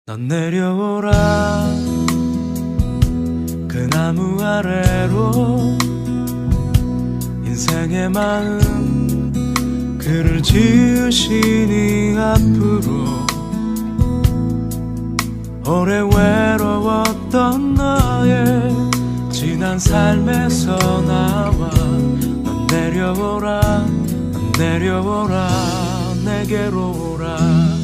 넌 내려오라 그 나무 아래로 인생의 마음 그를 지으시니 앞으로 오래 외로웠던 너의 지난 삶에서 나와 넌 내려오라 넌 내려오라 내게로 오라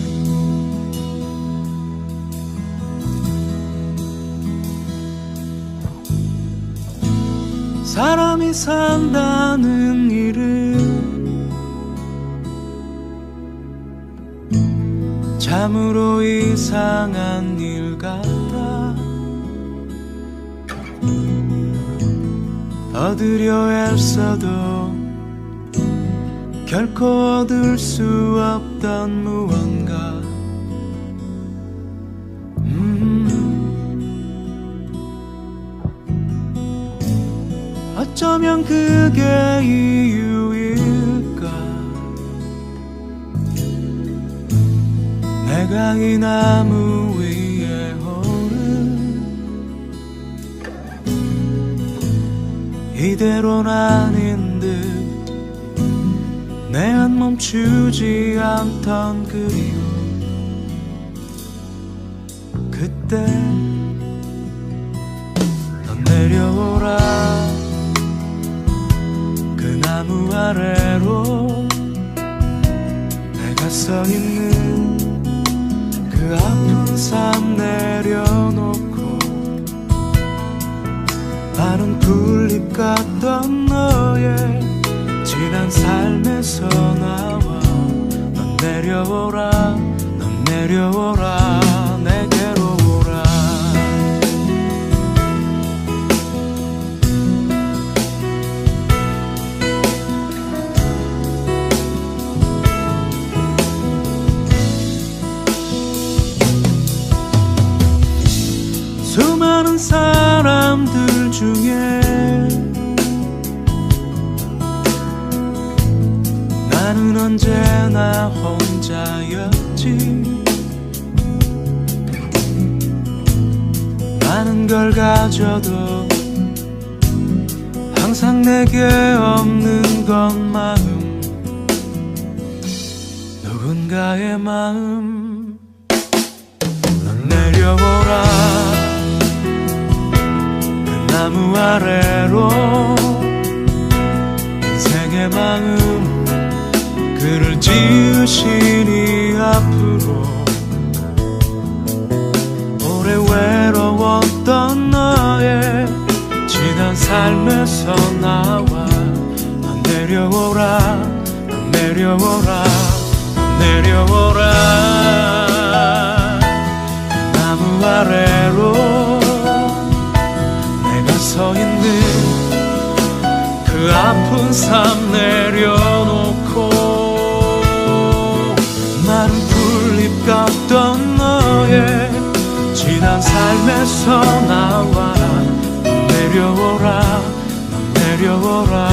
사람이 산다는 일은 참으로 이상한 일 같아 얻으려 애써도 결코 얻을 수 없던 무언가 어쩌면 그게 이유일까 내가 이 나무 위에 오른 이대로는 아닌 듯 내 안 멈추지 않던 그리움 그때 넌 내려오라 그 나무 아래로 내가 서 있는 그 아픈 삶 내려놓고 마른 풀잎 같던 너의 지난 삶에서 나와 넌 내려오라 넌 내려오라 내게로 오라 수많은 사람들 중에 나는 언제나 혼자였지 많은 걸 가져도 항상 내게 없는 건 마음 누군가의 마음 넌 내려오라 그 나무 아래로 인생의 마음 그를 지으시니 앞으로 오래 외로웠던 너의 지난 삶에서 나와 넌 내려오라 넌 내려오라 넌 내려오라 그 나무 아래로 내가 서 있는 그 아픈 삶 내려놓고 마른 풀잎 같던 너의 지난 삶에서 나와 넌 내려오라 넌 내려오라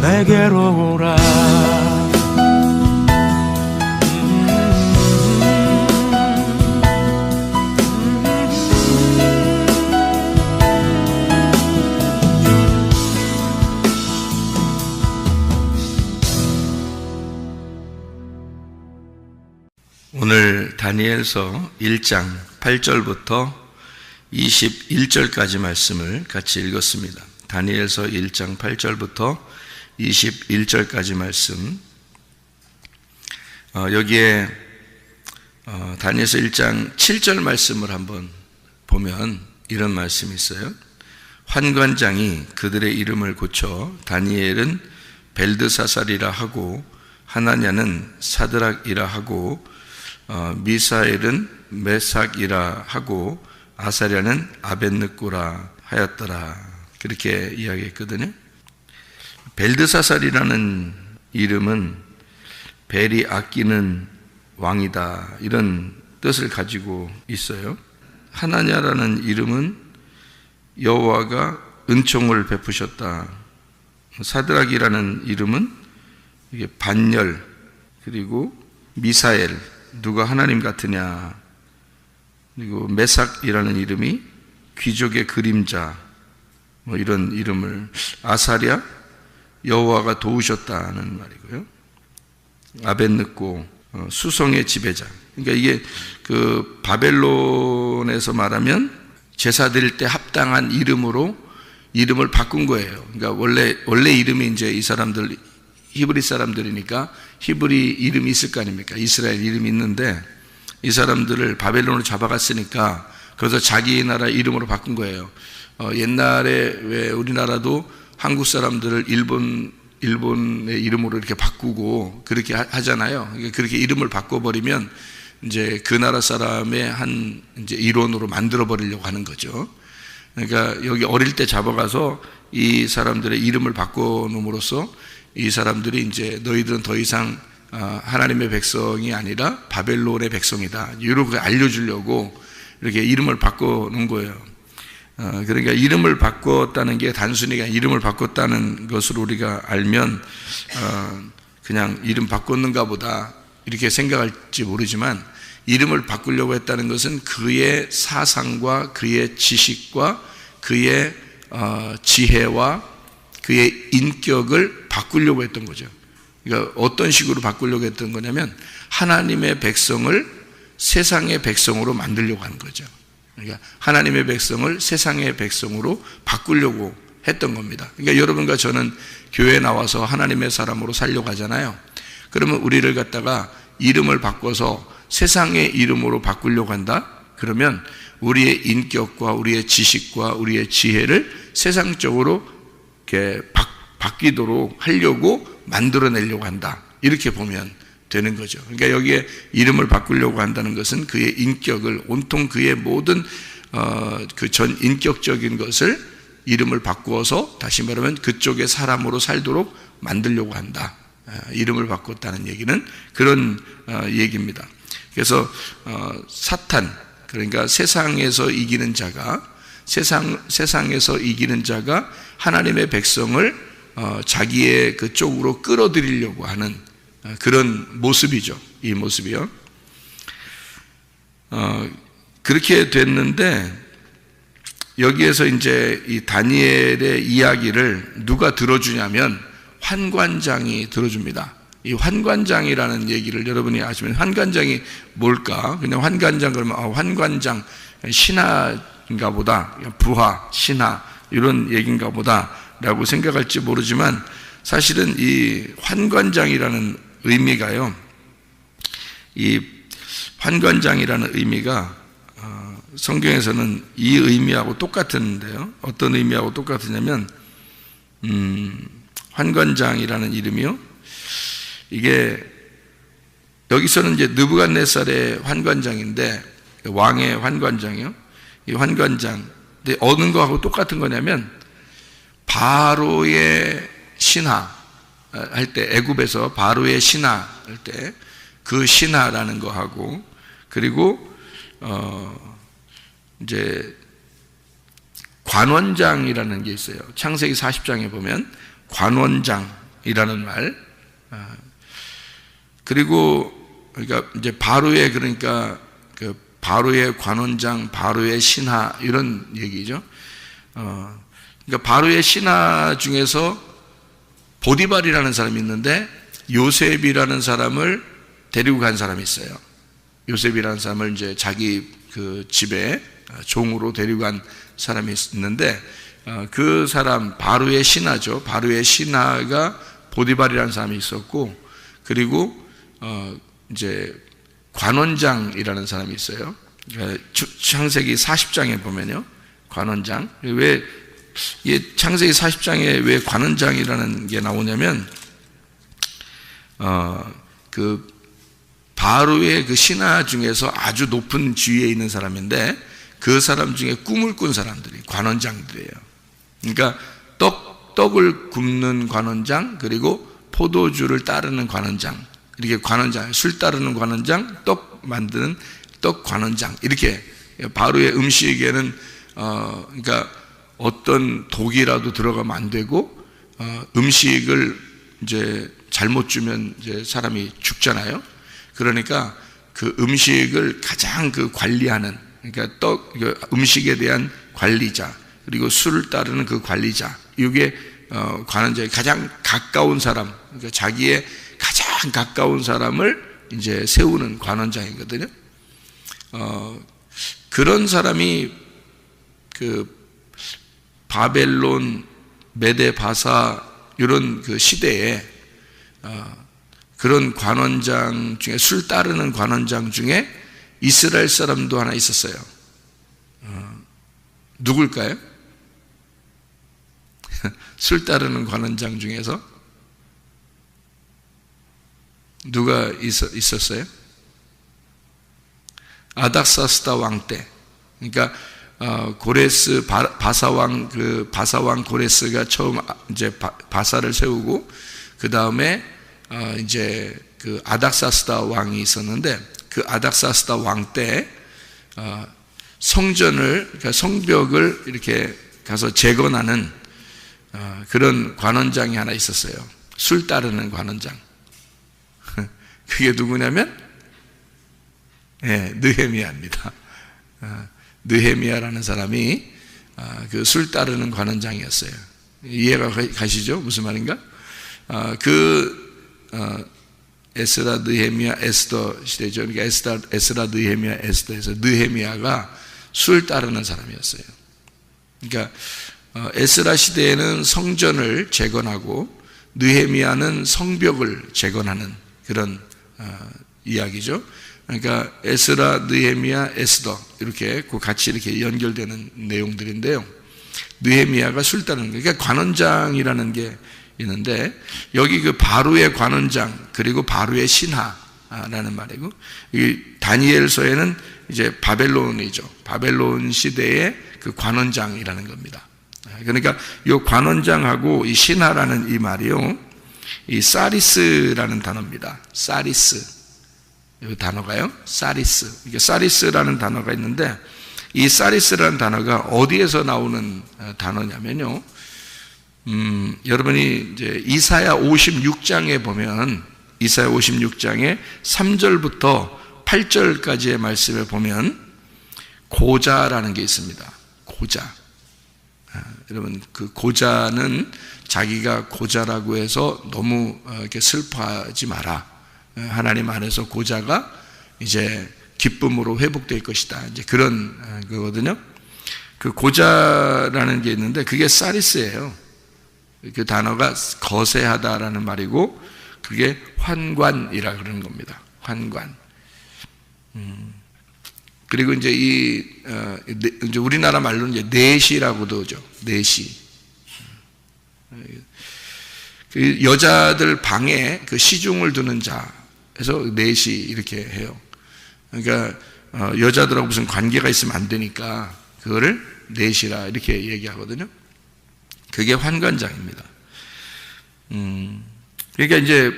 내게로 오라 오늘 다니엘서 1장 8절부터 21절까지 말씀을 같이 읽었습니다. 다니엘서 1장 8절부터 21절까지 말씀. 여기에 다니엘서 1장 7절 말씀을 한번 보면 이런 말씀이 있어요. 환관장이 그들의 이름을 고쳐 다니엘은 벨드사살이라 하고 하나냐는 사드락이라 하고 미사엘은 메삭이라 하고 아사랴는 아벳느고라 하였더라. 그렇게 이야기했거든요. 벨드사살이라는 이름은 벨이 아끼는 왕이다 이런 뜻을 가지고 있어요. 하나냐라는 이름은 여호와가 은총을 베푸셨다. 사드락이라는 이름은 이게 반열, 그리고 미사엘 누가 하나님 같으냐. 그리고 메삭이라는 이름이 귀족의 그림자, 뭐 이런 이름을, 아사랴, 여호와가 도우셨다는 말이고요. 아벳느고, 수성의 지배자. 그러니까 이게 그 바벨론에서 말하면 제사 드릴 때 합당한 이름으로 이름을 바꾼 거예요. 그러니까 원래 이름이 이제 이 사람들 히브리 사람들이니까 히브리 이름이 있을 거 아닙니까? 이스라엘 이름이 있는데 이 사람들을 바벨론으로 잡아갔으니까 그래서 자기 나라 이름으로 바꾼 거예요. 옛날에 왜 우리나라도 한국 사람들을 일본의 이름으로 이렇게 바꾸고 그렇게 하잖아요. 그렇게 이름을 바꿔버리면 이제 그 나라 사람의 한 이제 일원으로 만들어 버리려고 하는 거죠. 그러니까 여기 어릴 때 잡아가서 이 사람들의 이름을 바꿔놓음으로써 이 사람들이 이제 너희들은 더 이상 하나님의 백성이 아니라 바벨론의 백성이다, 이렇게 알려주려고 이렇게 이름을 바꿔놓은 거예요. 그러니까 이름을 바꿨다는 게 단순히 이름을 바꿨다는 것으로 우리가 알면 그냥 이름 바꿨는가 보다 이렇게 생각할지 모르지만, 이름을 바꾸려고 했다는 것은 그의 사상과 그의 지식과 그의 지혜와 그의 인격을 바꾸려고 했던 거죠. 그러니까 어떤 식으로 바꾸려고 했던 거냐면 하나님의 백성을 세상의 백성으로 만들려고 하는 거죠. 그러니까 하나님의 백성을 세상의 백성으로 바꾸려고 했던 겁니다. 그러니까 여러분과 저는 교회에 나와서 하나님의 사람으로 살려고 하잖아요. 그러면 우리를 갖다가 이름을 바꿔서 세상의 이름으로 바꾸려고 한다? 그러면 우리의 인격과 우리의 지식과 우리의 지혜를 세상적으로 이렇게 바뀌도록 하려고 만들어내려고 한다, 이렇게 보면 되는 거죠. 그러니까 여기에 이름을 바꾸려고 한다는 것은 그의 인격을, 온통 그의 모든 그 전 인격적인 것을 이름을 바꾸어서 다시 말하면 그쪽의 사람으로 살도록 만들려고 한다. 이름을 바꿨다는 얘기는 그런 얘기입니다. 그래서 사탄, 그러니까 세상에서 이기는 자가, 세상에서 이기는 자가 하나님의 백성을 자기의 그쪽으로 끌어들이려고 하는 그런 모습이죠. 이 모습이요. 그렇게 됐는데 여기에서 이제 이 다니엘의 이야기를 누가 들어주냐면 환관장이 들어줍니다. 이 환관장이라는 얘기를 여러분이 아시면, 환관장이 뭘까? 그냥 환관장 그러면 환관장 신하인가 보다, 부하, 신하 이런 얘기인가 보다 라고 생각할지 모르지만, 사실은 이 환관장이라는 의미가요, 이 환관장이라는 의미가 성경에서는 이 의미하고 똑같은데요. 어떤 의미하고 똑같으냐면 환관장이라는 이름이요, 이게 여기서는 이제 느부갓네살의 환관장인데, 왕의 환관장이요, 이 환관장, 근데 어느 거하고 똑같은 거냐면 바로의 신하 할 때, 애굽에서 바로의 신하 할 때 그 신하라는 거하고, 그리고 이제 관원장이라는 게 있어요. 창세기 40장에 보면 관원장이라는 말, 그리고 그러니까 이제 바로의, 그러니까 그 바로의 관원장, 바로의 신하 이런 얘기죠. 그러니까 바로의 신하 중에서 보디발이라는 사람이 있는데 요셉이라는 사람을 데리고 간 사람이 있어요. 요셉이라는 사람을 이제 자기 그 집에 종으로 데리고 간 사람이 있는데, 그 사람 바로의 신하죠. 바로의 신하가 보디발이라는 사람이 있었고, 그리고 이제 관원장이라는 사람이 있어요. 창세기 40장에 보면요, 관원장. 왜 창세기 40장에 왜 관원장이라는 게 나오냐면, 그 바로의 그 신하 중에서 아주 높은 지위에 있는 사람인데, 그 사람 중에 꿈을 꾼 사람들이 관원장들이에요. 그러니까 떡을 굽는 관원장, 그리고 포도주를 따르는 관원장, 이렇게 관원장, 술 따르는 관원장, 떡 만드는 떡 관원장, 이렇게 바로의 음식에는 그러니까 어떤 독이라도 들어가면 안 되고, 음식을 이제 잘못 주면 이제 사람이 죽잖아요. 그러니까 그 음식을 가장 그 관리하는, 그러니까 음식에 대한 관리자, 그리고 술을 따르는 그 관리자, 이게 관원장이 가장 가까운 사람, 그러니까 자기의 가장 가까운 사람을 이제 세우는 관원장이거든요. 그런 사람이 그 바벨론, 메데 바사 이런 그 시대에 그런 관원장 중에, 술 따르는 관원장 중에 이스라엘 사람도 하나 있었어요. 누굴까요? 술 따르는 관원장 중에서 누가 있었어요? 아닥사스다 왕 때. 그러니까 고레스 바사왕, 그 바사왕 고레스가 처음 이제 바사를 세우고, 그 다음에 이제 그 아닥사스다 왕이 있었는데, 그 아닥사스다 왕 때 성전을, 그러니까 성벽을 이렇게 가서 재건하는 그런 관원장이 하나 있었어요. 술 따르는 관원장. 그게 누구냐면 느헤미야입니다. 느헤미야라는 사람이 그 술 따르는 관원장이었어요. 이해가 가시죠? 무슨 말인가? 에스라, 느헤미야, 에스더 시대죠. 그러니까 에스라, 느헤미야, 에스더에서 느헤미야가 술 따르는 사람이었어요. 그러니까 에스라 시대에는 성전을 재건하고 느헤미야는 성벽을 재건하는 그런 이야기죠. 그러니까 에스라, 느헤미야, 에스더 이렇게 같이 이렇게 연결되는 내용들인데요. 느헤미야가 술 따르는 거예요. 그러니까 관원장이라는 게 있는데, 여기 그 바루의 관원장, 그리고 바루의 신하라는 말이고, 이 다니엘서에는 이제 바벨론이죠. 바벨론 시대의 그 관원장이라는 겁니다. 그러니까 이 관원장하고 이 신하라는 이 말이요, 이 사리스라는 단어입니다. 사리스. 이 단어가요, 사리스. 이게 사리스라는 단어가 있는데, 이 사리스라는 단어가 어디에서 나오는 단어냐면요, 여러분이 이제 이사야 56장에 보면, 이사야 56장에 3절부터 8절까지의 말씀을 보면 고자라는 게 있습니다. 고자. 여러분, 그 고자는 자기가 고자라고 해서 너무 이렇게 슬퍼하지 마라. 하나님 안에서 고자가 이제 기쁨으로 회복될 것이다. 이제 그런 거거든요. 그 고자라는 게 있는데, 그게 사리스예요. 그 단어가 거세하다라는 말이고, 그게 환관이라 그러는 겁니다. 환관. 그리고 이제 이제 우리나라 말로는 이제 내시라고도 하죠. 내시. 그 여자들 방에 그 시중을 두는 자, 해서 내시 이렇게 해요. 그러니까 여자들하고 무슨 관계가 있으면 안 되니까 그거를 내시라 이렇게 얘기하거든요. 그게 환관장입니다. 그러니까 이제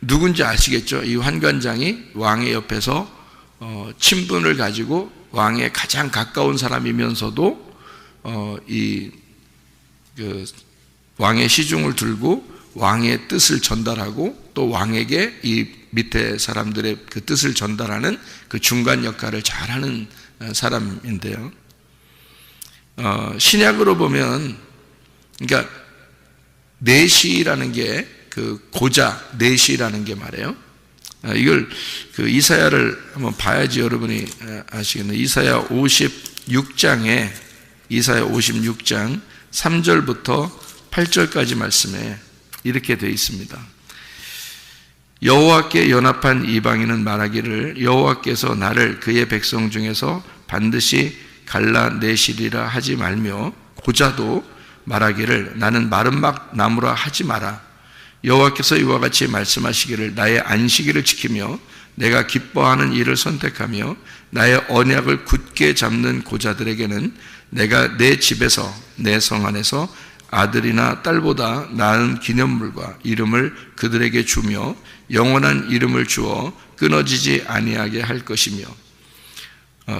누군지 아시겠죠? 이 환관장이 왕의 옆에서 친분을 가지고 왕의 가장 가까운 사람이면서도 그 왕의 시중을 들고 왕의 뜻을 전달하고, 또 왕에게 이 밑에 사람들의 그 뜻을 전달하는 그 중간 역할을 잘하는 사람인데요. 신약으로 보면, 그러니까 내시라는 게 그 고자, 내시라는 게 말이에요. 이걸 그 이사야를 한번 봐야지 여러분이 아시겠네요. 이사야 56장 3절부터 8절까지 말씀에 이렇게 되어 있습니다. 여호와께 연합한 이방인은 말하기를, 여호와께서 나를 그의 백성 중에서 반드시 갈라내시리라 하지 말며, 고자도 말하기를 나는 마른 나무라 하지 마라. 여호와께서 이와 같이 말씀하시기를, 나의 안식일을 지키며 내가 기뻐하는 일을 선택하며 나의 언약을 굳게 잡는 고자들에게는 내가 내 집에서, 내 성 안에서 아들이나 딸보다 나은 기념물과 이름을 그들에게 주며 영원한 이름을 주어 끊어지지 아니하게 할 것이며,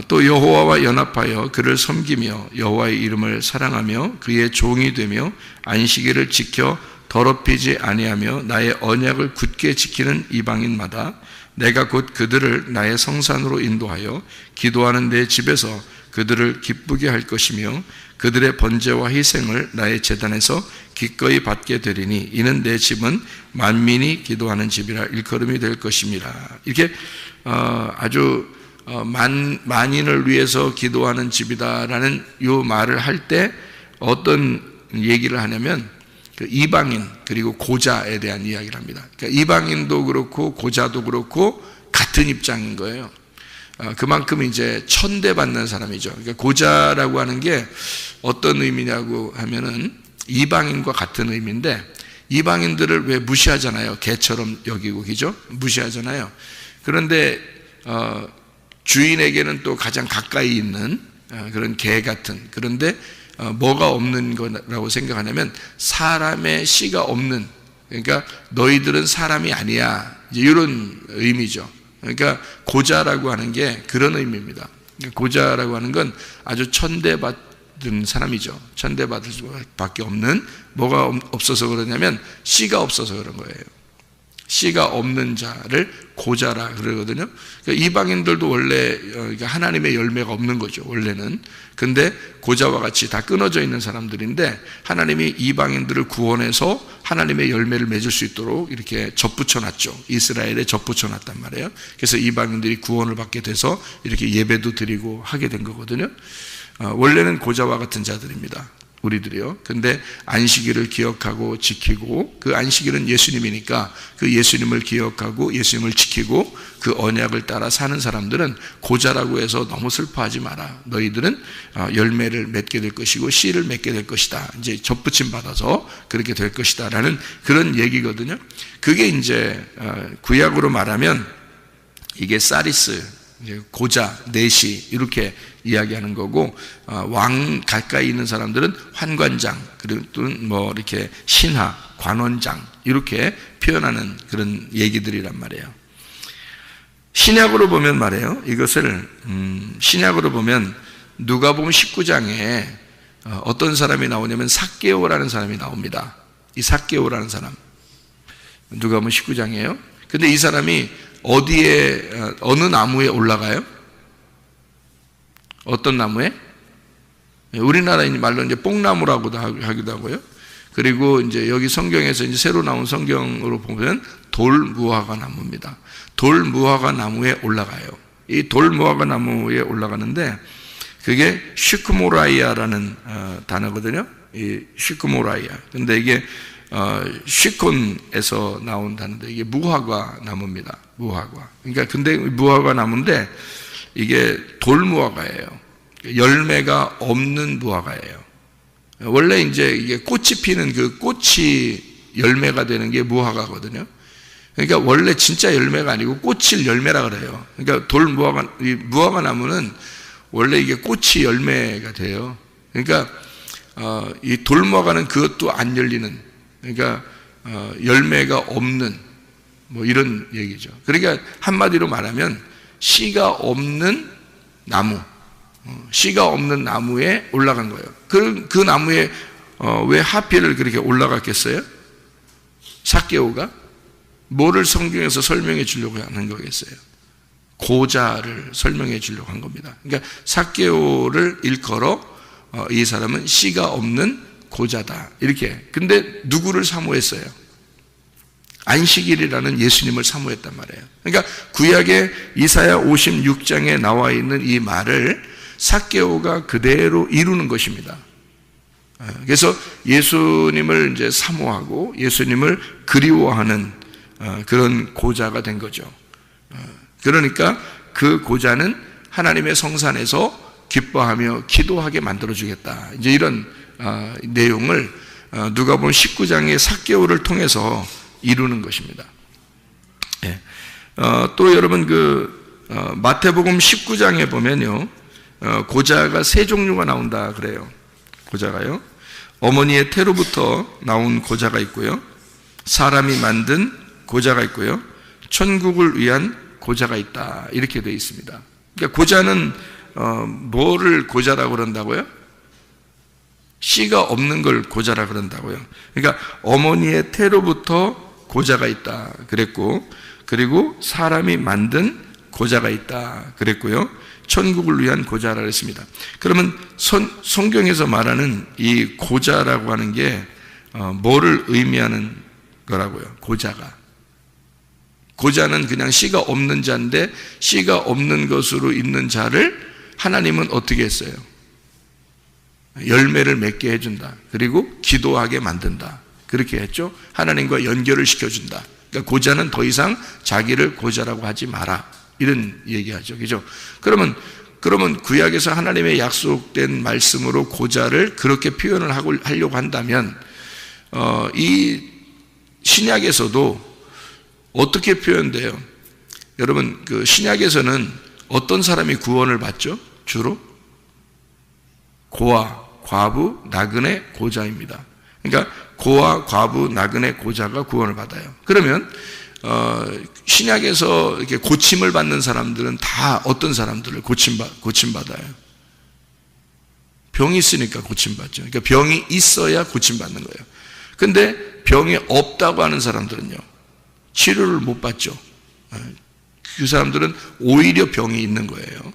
또 여호와와 연합하여 그를 섬기며 여호와의 이름을 사랑하며 그의 종이 되며 안식일을 지켜 더럽히지 아니하며 나의 언약을 굳게 지키는 이방인마다 내가 곧 그들을 나의 성산으로 인도하여 기도하는 내 집에서 그들을 기쁘게 할 것이며 그들의 번제와 희생을 나의 제단에서 기꺼이 받게 되리니 이는 내 집은 만민이 기도하는 집이라 일컬음이 될 것입니다. 이렇게 아주 만인을 위해서 기도하는 집이다라는 이 말을 할 때 어떤 얘기를 하냐면 그 이방인 그리고 고자에 대한 이야기를 합니다. 그러니까 이방인도 그렇고 고자도 그렇고 같은 입장인 거예요. 그만큼 이제 천대받는 사람이죠. 그러니까 고자라고 하는 게 어떤 의미냐고 하면은 이방인과 같은 의미인데 이방인들을 왜 무시하잖아요. 개처럼 여기고 그죠? 무시하잖아요. 그런데 주인에게는 또 가장 가까이 있는 그런 개 같은, 그런데 뭐가 없는 거라고 생각하냐면 사람의 씨가 없는, 그러니까 너희들은 사람이 아니야, 이제 이런 의미죠. 그러니까 고자라고 하는 게 그런 의미입니다. 고자라고 하는 건 아주 천대받은 사람이죠. 천대받을 수밖에 없는, 뭐가 없어서 그러냐면 씨가 없어서 그런 거예요. 씨가 없는 자를 고자라 그러거든요. 그러니까 이방인들도 원래 하나님의 열매가 없는 거죠, 원래는. 근데 고자와 같이 다 끊어져 있는 사람들인데 하나님이 이방인들을 구원해서 하나님의 열매를 맺을 수 있도록 이렇게 접붙여 놨죠. 이스라엘에 접붙여 놨단 말이에요. 그래서 이방인들이 구원을 받게 돼서 이렇게 예배도 드리고 하게 된 거거든요. 원래는 고자와 같은 자들입니다, 우리들이요. 근데 안식일을 기억하고 지키고, 그 안식일은 예수님이니까 그 예수님을 기억하고 예수님을 지키고 그 언약을 따라 사는 사람들은 고자라고 해서 너무 슬퍼하지 마라. 너희들은 열매를 맺게 될 것이고 씨를 맺게 될 것이다. 이제 접붙임 받아서 그렇게 될 것이다 라는 그런 얘기거든요. 그게 이제 구약으로 말하면 이게 사리스, 고자, 내시 이렇게 이야기하는 거고, 왕 가까이 있는 사람들은 환관장, 그리고 또는 뭐 이렇게 신하, 관원장 이렇게 표현하는 그런 얘기들이란 말이에요. 신약으로 보면 말이에요, 이것을 신약으로 보면 누가복음 19장에 어떤 사람이 나오냐면 삭개오라는 사람이 나옵니다. 이 삭개오라는 사람, 누가복음 19장이에요. 근데 이 사람이 어디에, 어느 나무에 올라가요? 어떤 나무에? 우리나라 말로 이제 뽕나무라고도 하기도 하고요. 그리고 이제 여기 성경에서 이제 새로 나온 성경으로 보면 돌무화과 나무입니다. 돌무화과 나무에 올라가요. 이 돌무화과 나무에 올라가는데 그게 시크모라이아라는 단어거든요. 이 시크모라이아. 근데 이게 시콘에서 나온 단어인데 이게 무화과 나무입니다. 무화과. 그러니까 근데 무화과 나무인데 이게 돌무화과예요. 열매가 없는 무화과예요. 원래 이제 이게 꽃이 피는 그 꽃이 열매가 되는 게 무화과거든요. 그러니까 원래 진짜 열매가 아니고 꽃일 열매라 그래요. 그러니까 돌무화과, 이 무화과 나무는 원래 이게 꽃이 열매가 돼요. 그러니까 이 돌무화과는 그것도 안 열리는, 그러니까 열매가 없는 뭐 이런 얘기죠. 그러니까 한마디로 말하면 씨가 없는 나무, 씨가 없는 나무에 올라간 거예요. 그 나무에 왜 하필 그렇게 올라갔겠어요? 삭개오가 뭐를 성경에서 설명해 주려고 하는 거겠어요? 고자를 설명해 주려고 한 겁니다. 그러니까 삭개오를 일컬어 이 사람은 씨가 없는 고자다 이렇게. 근데 누구를 사모했어요? 안식일이라는 예수님을 사모했단 말이에요. 그러니까 구약의 이사야 56장에 나와 있는 이 말을 삭개오가 그대로 이루는 것입니다. 그래서 예수님을 이제 사모하고 예수님을 그리워하는 그런 고자가 된 거죠. 그러니까 그 고자는 하나님의 성산에서 기뻐하며 기도하게 만들어주겠다. 이제 이런 내용을 누가복음 19장의 삭개오를 통해서 이루는 것입니다. 예. 또 여러분 마태복음 19장에 보면요, 고자가 세 종류가 나온다 그래요. 고자가요, 어머니의 태로부터 나온 고자가 있고요, 사람이 만든 고자가 있고요, 천국을 위한 고자가 있다 이렇게 되어 있습니다. 그러니까 고자는 뭐를 고자라고 그런다고요? 씨가 없는 걸 고자라 그런다고요. 그러니까 어머니의 태로부터 고자가 있다 그랬고, 그리고 사람이 만든 고자가 있다 그랬고요. 천국을 위한 고자라 했습니다. 그러면 성경에서 말하는 이 고자라고 하는 게 뭐를 의미하는 거라고요? 고자는 그냥 씨가 없는 자인데 씨가 없는 것으로 있는 자를 하나님은 어떻게 했어요? 열매를 맺게 해준다. 그리고 기도하게 만든다. 그렇게 했죠. 하나님과 연결을 시켜준다. 그러니까 고자는 더 이상 자기를 고자라고 하지 마라. 이런 얘기하죠. 그죠? 그러면 구약에서 하나님의 약속된 말씀으로 고자를 그렇게 표현을 하려고 한다면, 이 신약에서도 어떻게 표현돼요? 여러분, 그 신약에서는 어떤 사람이 구원을 받죠? 주로? 고아, 과부, 나그네, 고자입니다. 그러니까 고아, 과부, 나그네, 고자가 구원을 받아요. 그러면 신약에서 이렇게 고침을 받는 사람들은 다 어떤 사람들을 고침받아요? 병이 있으니까 고침받죠. 그러니까 병이 있어야 고침받는 거예요. 근데 병이 없다고 하는 사람들은요, 치료를 못 받죠. 그 사람들은 오히려 병이 있는 거예요.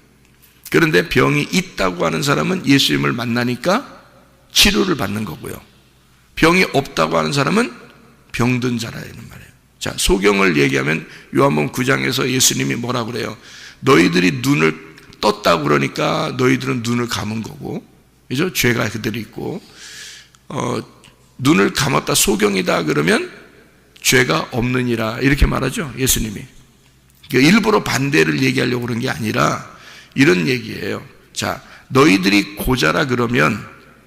그런데 병이 있다고 하는 사람은 예수님을 만나니까 치료를 받는 거고요. 병이 없다고 하는 사람은 병든 자라는 말이에요. 자, 소경을 얘기하면 요한복음 9장에서 예수님이 뭐라 그래요? 너희들이 눈을 떴다고 그러니까 너희들은 눈을 감은 거고, 그죠? 죄가 그대로 있고, 눈을 감았다 소경이다 그러면 죄가 없느니라 이렇게 말하죠, 예수님이. 그러니까 일부러 반대를 얘기하려고 그런 게 아니라 이런 얘기예요. 자, 너희들이 고자라 그러면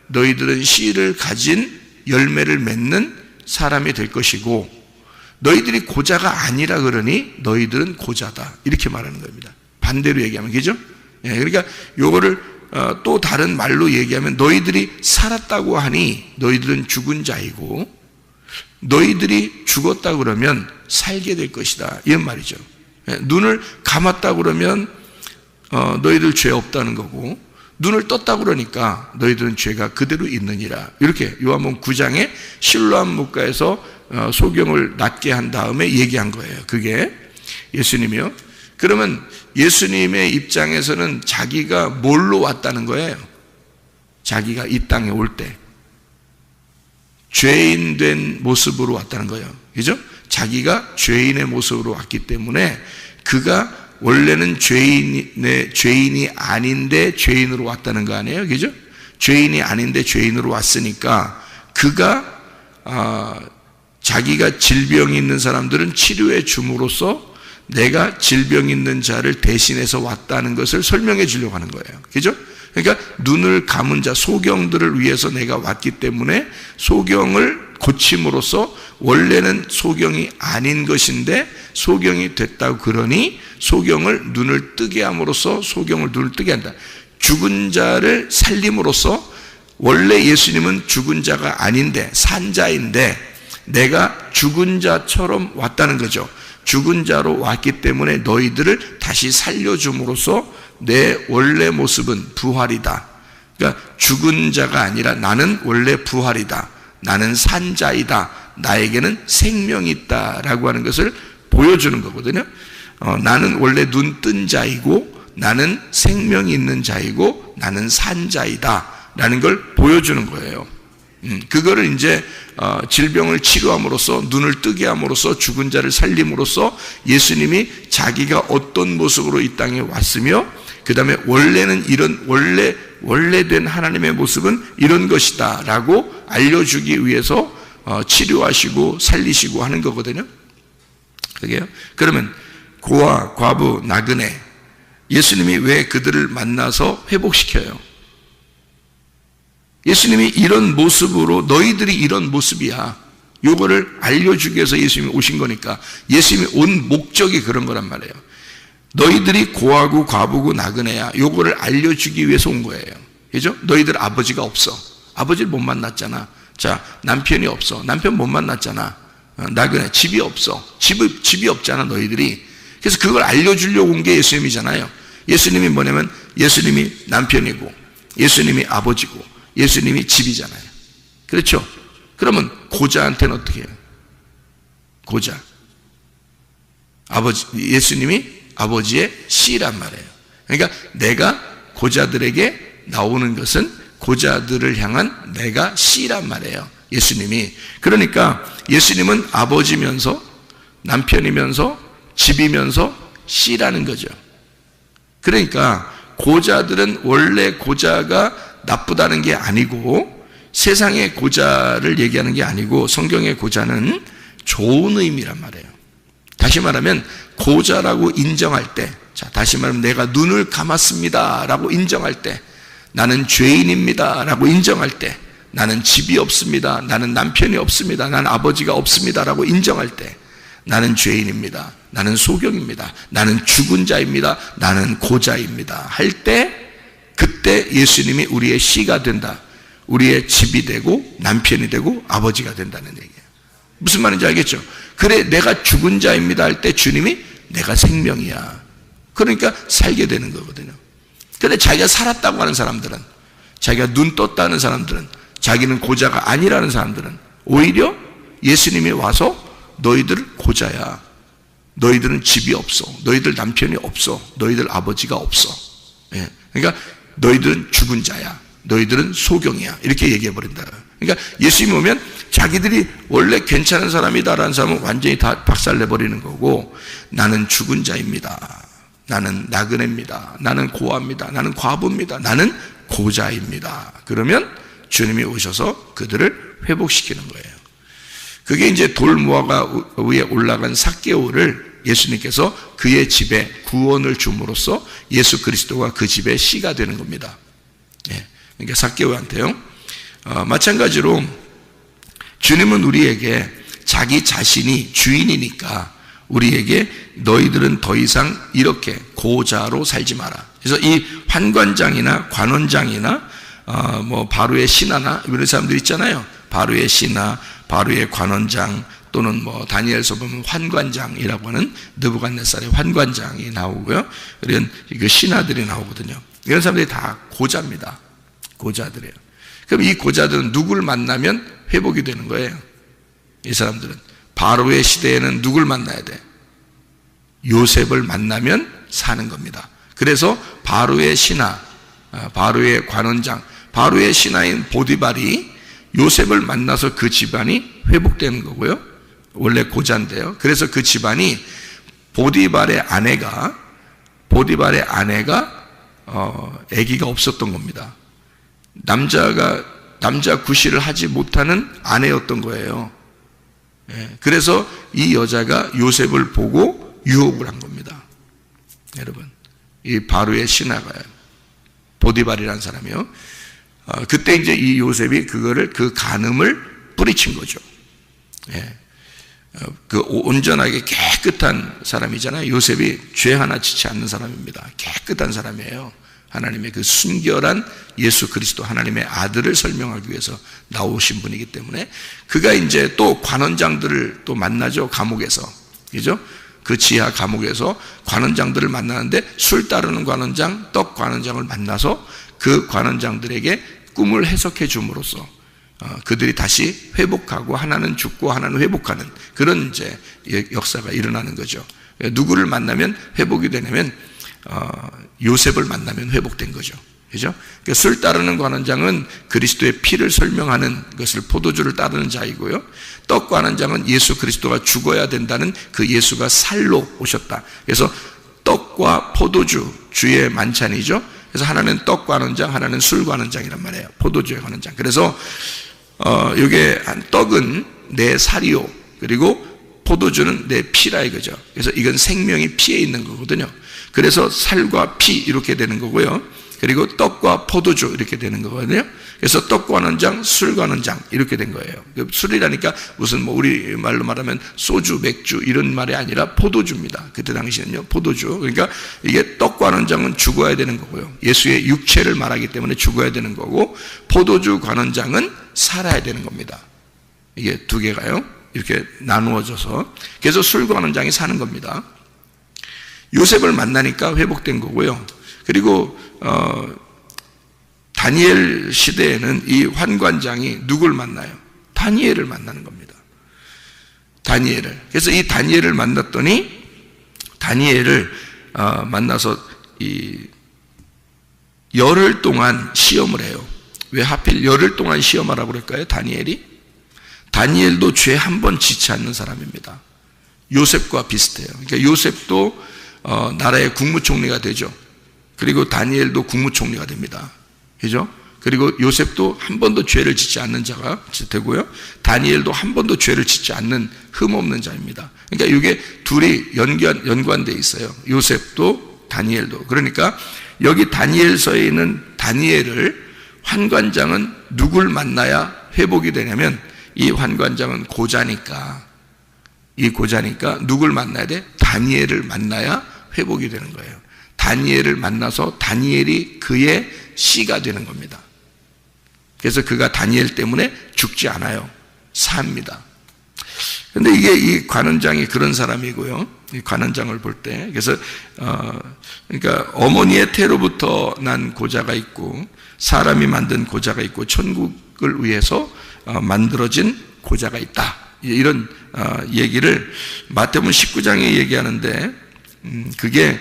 너희들은 씨를 가진 열매를 맺는 사람이 될 것이고, 너희들이 고자가 아니라 그러니 너희들은 고자다 이렇게 말하는 겁니다. 반대로 얘기하면, 그죠? 예, 그러니까 요거를 또 다른 말로 얘기하면 너희들이 살았다고 하니 너희들은 죽은 자이고, 너희들이 죽었다 그러면 살게 될 것이다 이런 말이죠. 눈을 감았다 그러면 너희들 죄 없다는 거고, 눈을 떴다 그러니까 너희들은 죄가 그대로 있느니라. 이렇게 요한복음 9장에 실로암 묵가에서 소경을 낫게 한 다음에 얘기한 거예요. 그게 예수님이요. 그러면 예수님의 입장에서는 자기가 뭘로 왔다는 거예요? 자기가 이 땅에 올 때 죄인 된 모습으로 왔다는 거예요. 그죠? 자기가 죄인의 모습으로 왔기 때문에 그가 원래는 죄인이 아닌데 죄인으로 왔다는 거 아니에요? 그죠? 죄인이 아닌데 죄인으로 왔으니까 그가 자기가 질병이 있는 사람들은 치료해 줌으로써 내가 질병 있는 자를 대신해서 왔다는 것을 설명해 주려고 하는 거예요. 그죠? 그러니까 눈을 감은 자, 소경들을 위해서 내가 왔기 때문에 소경을 고침으로써 원래는 소경이 아닌 것인데 소경이 됐다고 그러니 소경을 눈을 뜨게 함으로써 소경을 눈을 뜨게 한다. 죽은 자를 살림으로써 원래 예수님은 죽은 자가 아닌데 산 자인데 내가 죽은 자처럼 왔다는 거죠. 죽은 자로 왔기 때문에 너희들을 다시 살려줌으로써 내 원래 모습은 부활이다. 그러니까 죽은 자가 아니라 나는 원래 부활이다. 나는 산 자이다. 나에게는 생명이 있다라고 하는 것을 보여주는 거거든요. 나는 원래 눈 뜬 자이고 나는 생명이 있는 자이고 나는 산 자이다 라는 걸 보여주는 거예요. 그거를 이제 질병을 치료함으로써 눈을 뜨게 함으로써 죽은 자를 살림으로써 예수님이 자기가 어떤 모습으로 이 땅에 왔으며 그 다음에 원래는 이런 원래된 하나님의 모습은 이런 것이다 라고 알려주기 위해서 치료하시고 살리시고 하는 거거든요. 그게요. 그러면 고아, 과부, 나그네 예수님이 왜 그들을 만나서 회복시켜요? 예수님이 이런 모습으로 너희들이 이런 모습이야. 요거를 알려주기 위해서 예수님이 오신 거니까 예수님이 온 목적이 그런 거란 말이에요. 너희들이 고아고 과부고 나그네야. 요거를 알려주기 위해서 온 거예요. 그죠? 너희들 아버지가 없어. 아버지를 못 만났잖아. 자, 남편이 없어. 남편 못 만났잖아. 나그네 집이 없어. 집이 없잖아 너희들이. 그래서 그걸 알려주려고 온 게 예수님이잖아요. 예수님이 뭐냐면 예수님이 남편이고 예수님이 아버지고 예수님이 집이잖아요. 그렇죠? 그러면 고자한테는 어떻게 해요? 고자. 예수님이 아버지의 씨란 말이에요. 그러니까 내가 고자들에게 나오는 것은 고자들을 향한 내가 씨란 말이에요. 예수님이. 그러니까 예수님은 아버지면서 남편이면서 집이면서 씨라는 거죠. 그러니까 고자들은 원래 고자가 나쁘다는 게 아니고 세상의 고자를 얘기하는 게 아니고 성경의 고자는 좋은 의미란 말이에요. 다시 말하면 고자라고 인정할 때, 자, 다시 말하면 내가 눈을 감았습니다 라고 인정할 때, 나는 죄인입니다 라고 인정할 때, 나는 집이 없습니다, 나는 남편이 없습니다, 나는 아버지가 없습니다 라고 인정할 때, 나는 죄인입니다, 나는 소경입니다, 나는 죽은 자입니다, 나는 고자입니다 할 때, 그때 예수님이 우리의 씨가 된다, 우리의 집이 되고 남편이 되고 아버지가 된다는 얘기예요. 무슨 말인지 알겠죠? 그래, 내가 죽은 자입니다 할 때 주님이 내가 생명이야, 그러니까 살게 되는 거거든요. 근데 자기가 살았다고 하는 사람들은, 자기가 눈 떴다는 사람들은, 자기는 고자가 아니라는 사람들은 오히려 예수님이 와서 너희들 고자야, 너희들은 집이 없어, 너희들 남편이 없어, 너희들 아버지가 없어, 예. 그러니까 너희들은 죽은 자야, 너희들은 소경이야, 이렇게 얘기해 버린다. 그러니까 예수님이 오면 자기들이 원래 괜찮은 사람이다라는 사람은 완전히 다 박살내버리는 거고, 나는 죽은 자입니다, 나는 나그네입니다, 나는 고아입니다, 나는 과부입니다, 나는 고자입니다, 그러면 주님이 오셔서 그들을 회복시키는 거예요. 그게 이제 돌무화과 위에 올라간 삭개오를 예수님께서 그의 집에 구원을 줌으로써 예수 그리스도가 그 집의 씨가 되는 겁니다. 예. 그러니까 삭개오한테요. 마찬가지로 주님은 우리에게 자기 자신이 주인이니까 우리에게 너희들은 더 이상 이렇게 고자로 살지 마라. 그래서 이 환관장이나 관원장이나 뭐 바로의 신하나 이런 사람들 있잖아요. 바로의 신하, 바로의 관원장, 또는 뭐 다니엘서 보면 환관장이라고 하는 느부갓네살의 환관장이 나오고요. 이런 그 신하들이 나오거든요. 이런 사람들이 다 고자입니다. 고자들이에요. 그럼 이 고자들은 누구를 만나면 회복이 되는 거예요? 이 사람들은 바로의 시대에는 누굴 만나야 돼? 요셉을 만나면 사는 겁니다. 그래서 바로의 신하, 바로의 관원장, 바로의 신하인 보디발이 요셉을 만나서 그 집안이 회복되는 거고요. 원래 고자인데요. 그래서 그 집안이 보디발의 아내가 아기가 없었던 겁니다. 남자 구실을 하지 못하는 아내였던 거예요. 예, 그래서 이 여자가 요셉을 보고 유혹을 한 겁니다. 여러분, 이 바로의 신하가요, 보디발이라는 사람이요. 그때 이제 이 요셉이 그 간음을 뿌리친 거죠. 예. 그 온전하게 깨끗한 사람이잖아요. 요셉이 죄 하나 짓지 않는 사람입니다. 깨끗한 사람이에요. 하나님의 그 순결한 예수 그리스도 하나님의 아들을 설명하기 위해서 나오신 분이기 때문에 그가 이제 또 관원장들을 또 만나죠. 감옥에서. 그죠? 그 지하 감옥에서 관원장들을 만나는데 술 따르는 관원장, 떡 관원장을 만나서 그 관원장들에게 꿈을 해석해 줌으로써 그들이 다시 회복하고 하나는 죽고 하나는 회복하는 그런 이제 역사가 일어나는 거죠. 누구를 만나면 회복이 되냐면 요셉을 만나면 회복된 거죠. 그죠? 그러니까 술 따르는 관원장은 그리스도의 피를 설명하는 것을 포도주를 따르는 자이고요. 떡 관원장은 예수 그리스도가 죽어야 된다는 그 예수가 살로 오셨다. 그래서 떡과 포도주, 주의 만찬이죠. 그래서 하나는 떡 관원장, 하나는 술 관원장이란 말이에요. 포도주의 관원장. 그래서 이게 떡은 내 살이요, 그리고 포도주는 내 피라 이거죠. 그래서 이건 생명이 피에 있는 거거든요. 그래서 살과 피 이렇게 되는 거고요. 그리고 떡과 포도주 이렇게 되는 거거든요. 그래서 떡 관원장, 술 관원장 이렇게 된 거예요. 술이라니까 무슨 뭐 우리 말로 말하면 소주, 맥주 이런 말이 아니라 포도주입니다. 그때 당시에는요, 포도주. 그러니까 이게 떡 관원장은 죽어야 되는 거고요. 예수의 육체를 말하기 때문에 죽어야 되는 거고, 포도주 관원장은 살아야 되는 겁니다. 이게 두 개가요, 이렇게 나누어져서. 그래서 술 관원장이 사는 겁니다. 요셉을 만나니까 회복된 거고요. 그리고 다니엘 시대에는 이 환관장이 누굴 만나요? 다니엘을 만나는 겁니다. 다니엘을. 그래서 이 다니엘을 만났더니 다니엘을 만나서 열흘 동안 시험을 해요. 왜 하필 열흘 동안 시험하라고 그럴까요? 다니엘도 죄 한 번 짓지 않는 사람입니다. 요셉과 비슷해요. 그러니까 요셉도 나라의 국무총리가 되죠. 그리고 다니엘도 국무총리가 됩니다. 그죠? 그리고 요셉도 한 번도 죄를 짓지 않는 자가 되고요. 다니엘도 한 번도 죄를 짓지 않는 흠없는 자입니다. 그러니까 이게 둘이 연관되어 있어요. 요셉도 다니엘도. 그러니까 여기 다니엘서에 있는 다니엘을 환관장은 누굴 만나야 회복이 되냐면 이 환관장은 고자니까 누굴 만나야 돼? 다니엘을 만나야 회복이 되는 거예요. 다니엘을 만나서 다니엘이 그의 씨가 되는 겁니다. 그래서 그가 다니엘 때문에 죽지 않아요. 삽니다. 근데 이게 이 관원장이 그런 사람이고요. 이 관원장을 볼 때. 그래서, 그러니까 어머니의 태로부터 난 고자가 있고, 사람이 만든 고자가 있고, 천국을 위해서 만들어진 고자가 있다. 이런 얘기를 마태복음 19장에 얘기하는데, 그게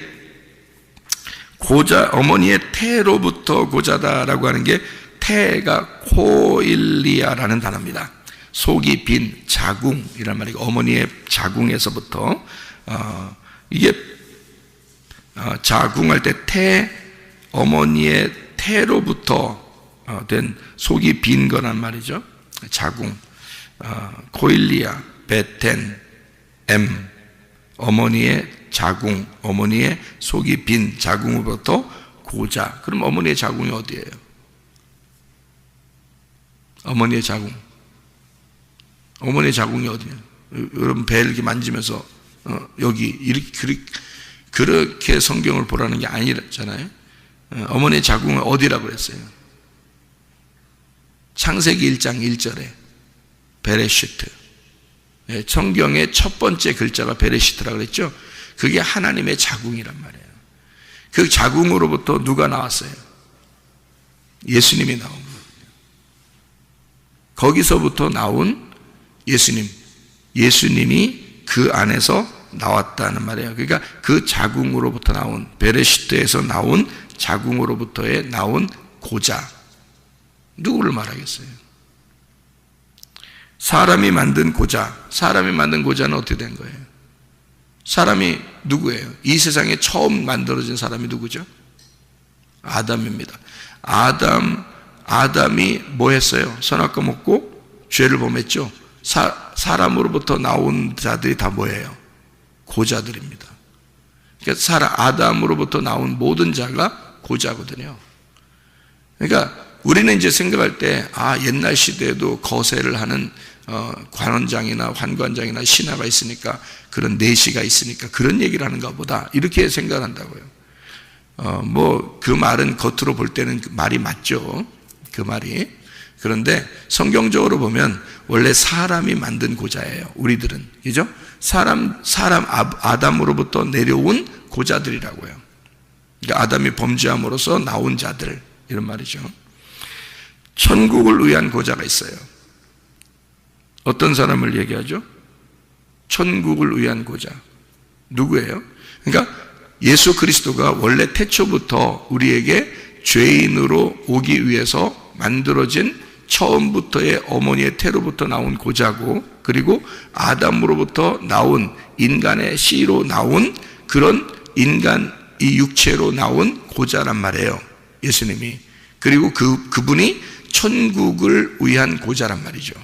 고자, 어머니의 태로부터 고자다라고 하는 게 태가 코일리아라는 단어입니다. 속이 빈 자궁이란 말이고 어머니의 자궁에서부터 이게 자궁할 때 어머니의 태로부터 된 속이 빈 거란 말이죠. 자궁, 코일리아, 베텐, 어머니의 자궁, 어머니의 속이 빈 자궁으로부터 고자. 그럼 어머니의 자궁이 어디예요? 어머니의 자궁이 어디예요? 여러분 배 이렇게 만지면서 여기 이렇게 그렇게 성경을 보라는 게 아니잖아요. 어머니의 자궁은 어디라고 그랬어요? 창세기 1장 1절에 베레시트. 성경의 첫 번째 글자가 베레시트라고 그랬죠. 그게 하나님의 자궁이란 말이에요. 그 자궁으로부터 누가 나왔어요? 예수님이 나온 거예요. 거기서부터 나온 예수님이 그 안에서 나왔다는 말이에요. 그러니까 그 자궁으로부터 나온, 베레시트에서 나온 자궁으로부터의 나온 고자. 누구를 말하겠어요? 사람이 만든 고자는 어떻게 된 거예요? 사람이 누구예요? 이 세상에 처음 만들어진 사람이 누구죠? 아담입니다. 아담이 뭐 했어요? 선악과 먹고 죄를 범했죠. 사람으로부터 나온 자들이 다 뭐예요? 고자들입니다. 그러니까 아담으로부터 나온 모든 자가 고자거든요. 그러니까 우리는 이제 생각할 때 옛날 시대에도 거세를 하는 관원장이나 환관장이나 신하가 있으니까 그런 내시가 있으니까 그런 얘기를 하는가 보다 이렇게 생각한다고요. 그 말은 겉으로 볼 때는 말이 맞죠. 그 말이. 그런데 성경적으로 보면 원래 사람이 만든 고자예요. 우리들은. 그죠? 사람 아담으로부터 내려온 고자들이라고요. 그러니까 아담이 범죄함으로써 나온 자들 이런 말이죠. 천국을 위한 고자가 있어요. 어떤 사람을 얘기하죠? 천국을 위한 고자. 누구예요? 그러니까 예수 그리스도가 원래 태초부터 우리에게 죄인으로 오기 위해서 만들어진 처음부터의 어머니의 태로부터 나온 고자고, 그리고 아담으로부터 나온 인간의 씨로 나온 그런 인간 이 육체로 나온 고자란 말이에요. 예수님이. 그리고 그분이 천국을 위한 고자란 말이죠.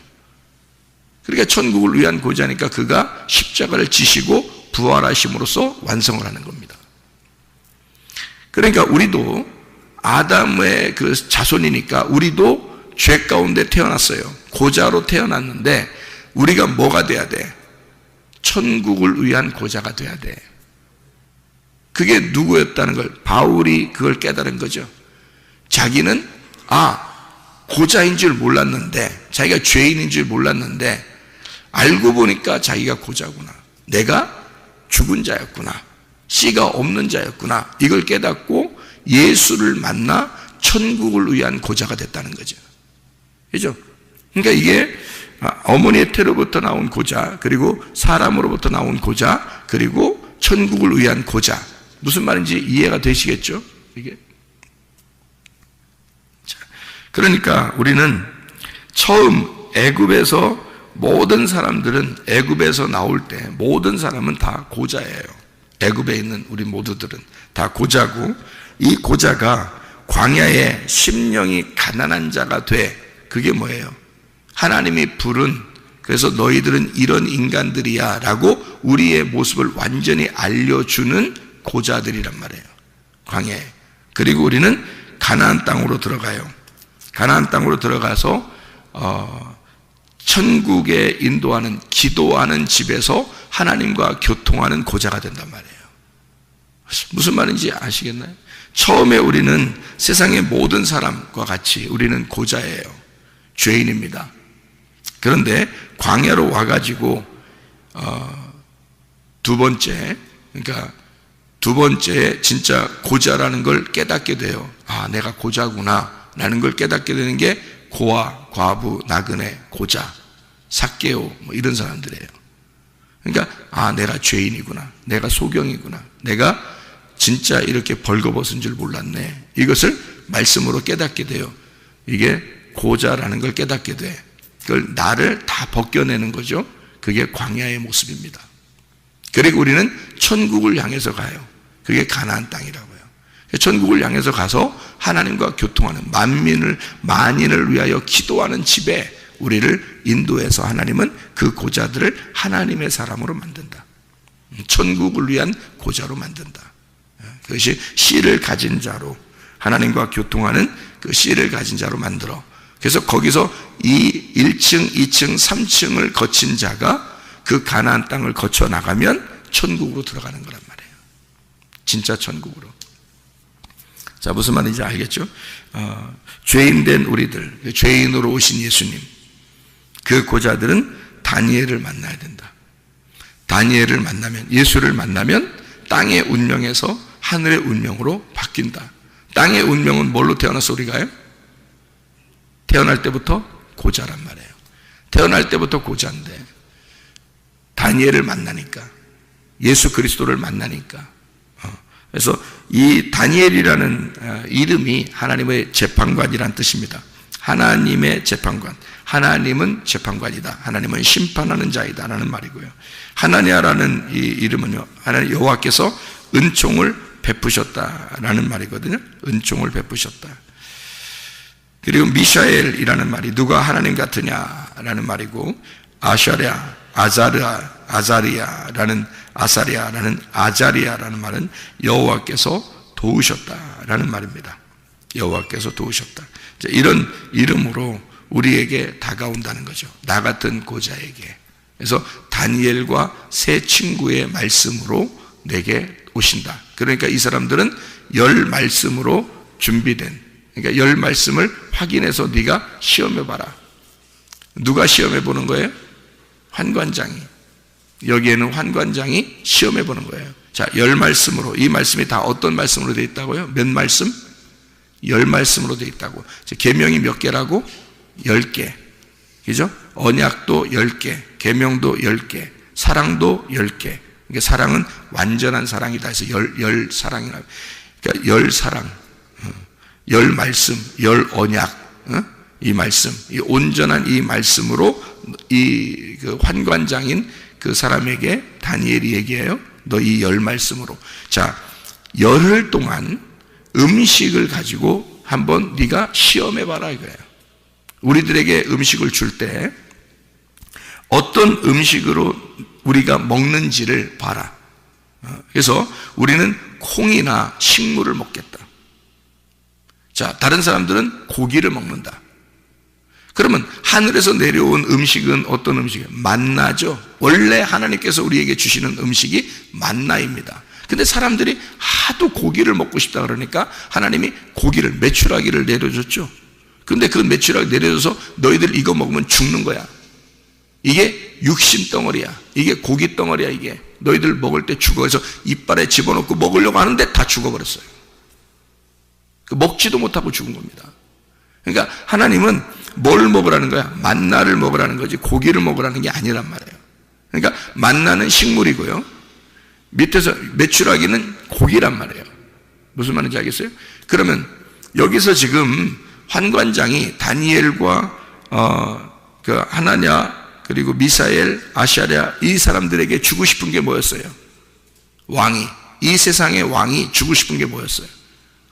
그러니까 천국을 위한 고자니까 그가 십자가를 지시고 부활하심으로써 완성을 하는 겁니다. 그러니까 우리도 아담의 그 자손이니까 우리도 죄 가운데 태어났어요. 고자로 태어났는데 우리가 뭐가 돼야 돼? 천국을 위한 고자가 돼야 돼. 그게 누구였다는 걸 바울이 그걸 깨달은 거죠. 자기는 고자인 줄 몰랐는데, 자기가 죄인인 줄 몰랐는데 알고 보니까 자기가 고자구나. 내가 죽은 자였구나. 씨가 없는 자였구나. 이걸 깨닫고 예수를 만나 천국을 위한 고자가 됐다는 거죠. 그죠? 그러니까 이게 어머니의 태로부터 나온 고자, 그리고 사람으로부터 나온 고자, 그리고 천국을 위한 고자. 무슨 말인지 이해가 되시겠죠? 이게. 자, 그러니까 우리는 처음 애굽에서 모든 사람들은 애굽에서 나올 때 모든 사람은 다 고자예요. 애굽에 있는 우리 모두들은 다 고자고, 이 고자가 광야에 심령이 가난한 자가 돼. 그게 뭐예요? 하나님이 부른, 그래서 너희들은 이런 인간들이야 라고 우리의 모습을 완전히 알려주는 고자들이란 말이에요. 광야에. 그리고 우리는 가나안 땅으로 들어가요. 가나안 땅으로 들어가서 천국에 인도하는, 기도하는 집에서 하나님과 교통하는 고자가 된단 말이에요. 무슨 말인지 아시겠나요? 처음에 우리는 세상의 모든 사람과 같이 우리는 고자예요. 죄인입니다. 그런데 광야로 와가지고 두 번째, 그러니까 두 번째 진짜 고자라는 걸 깨닫게 돼요. 아, 내가 고자구나 라는 걸 깨닫게 되는 게 고아, 과부, 나그네, 고자, 삭개오 뭐 이런 사람들이에요. 그러니까 아, 내가 죄인이구나, 내가 소경이구나, 내가 진짜 이렇게 벌거벗은 줄 몰랐네. 이것을 말씀으로 깨닫게 돼요. 이게 고자라는 걸 깨닫게 돼. 그걸 나를 다 벗겨내는 거죠. 그게 광야의 모습입니다. 그리고 우리는 천국을 향해서 가요. 그게 가나안 땅이라고요. 천국을 향해서 가서 하나님과 교통하는, 만인을 위하여 기도하는 집에 우리를 인도해서 하나님은 그 고자들을 하나님의 사람으로 만든다. 천국을 위한 고자로 만든다. 그것이 씨를 가진 자로, 하나님과 교통하는 그 씨를 가진 자로 만들어. 그래서 거기서 이 1층, 2층, 3층을 거친 자가 그 가나안 땅을 거쳐 나가면 천국으로 들어가는 거란 말이에요. 진짜 천국으로. 자, 무슨 말인지 알겠죠? 죄인된 우리들, 죄인으로 오신 예수님, 그 고자들은 다니엘을 만나야 된다. 다니엘을 만나면, 예수를 만나면 땅의 운명에서 하늘의 운명으로 바뀐다. 땅의 운명은 뭘로 태어나서 우리가요? 태어날 때부터 고자란 말이에요. 태어날 때부터 고자인데 다니엘을 만나니까, 예수 그리스도를 만나니까, 그래서 이 다니엘이라는 이름이 하나님의 재판관이란 뜻입니다. 하나님의 재판관. 하나님은 재판관이다. 하나님은 심판하는 자이다 라는 말이고요. 하나냐라는 이 이름은요, 하나님 여호와께서 은총을 베푸셨다라는 말이거든요. 은총을 베푸셨다. 그리고 미샤엘이라는 말이 누가 하나님 같으냐라는 말이고, 아샤랴, 아자리아라는 말은 여호와께서 도우셨다라는 말입니다. 여호와께서 도우셨다. 이런 이름으로 우리에게 다가온다는 거죠. 나 같은 고자에게. 그래서 다니엘과 세 친구의 말씀으로 내게 오신다. 그러니까 이 사람들은 10 말씀으로 준비된, 그러니까 10 말씀을 확인해서 네가 시험해봐라. 누가 시험해보는 거예요? 환관장이. 여기에는 환관장이 시험해보는 거예요. 자, 10 말씀으로. 이 말씀이 다 어떤 말씀으로 되어 있다고요? 몇 말씀? 10 말씀으로 되어 있다고. 계명이 몇 개라고? 10개. 그죠? 언약도 10개, 계명도 10개, 사랑도 10개. 그러니까 사랑은 완전한 사랑이다 해서 열 사랑이라. 그러니까 10 사랑, 10 말씀, 10 언약, 이 말씀, 이 온전한 이 말씀으로 이 그 환관장인 그 사람에게 다니엘이 얘기해요. 너 이 10 말씀으로. 자, 열흘 동안 음식을 가지고 한번 네가 시험해봐라 이거예요. 우리들에게 음식을 줄 때 어떤 음식으로 우리가 먹는지를 봐라. 그래서 우리는 콩이나 식물을 먹겠다. 자, 다른 사람들은 고기를 먹는다. 그러면 하늘에서 내려온 음식은 어떤 음식이에요? 만나죠. 원래 하나님께서 우리에게 주시는 음식이 만나입니다. 근데 사람들이 하도 고기를 먹고 싶다 그러니까 하나님이 고기를, 메추라기를 내려줬죠. 근데 그 메추라기 내려줘서 너희들 이거 먹으면 죽는 거야. 이게 육신 덩어리야. 이게 고기 덩어리야. 이게 너희들 먹을 때 죽어. 그래서 이빨에 집어넣고 먹으려고 하는데 다 죽어버렸어요. 먹지도 못하고 죽은 겁니다. 그러니까 하나님은 뭘 먹으라는 거야? 만나를 먹으라는 거지 고기를 먹으라는 게 아니란 말이에요. 그러니까 만나는 식물이고요, 밑에서 메추라기는 고기란 말이에요. 무슨 말인지 알겠어요? 그러면 여기서 지금 환관장이 다니엘과 그 하나냐 그리고 미사엘, 아샤랴 이 사람들에게 주고 싶은 게 뭐였어요? 왕이, 이 세상의 왕이 주고 싶은 게 뭐였어요?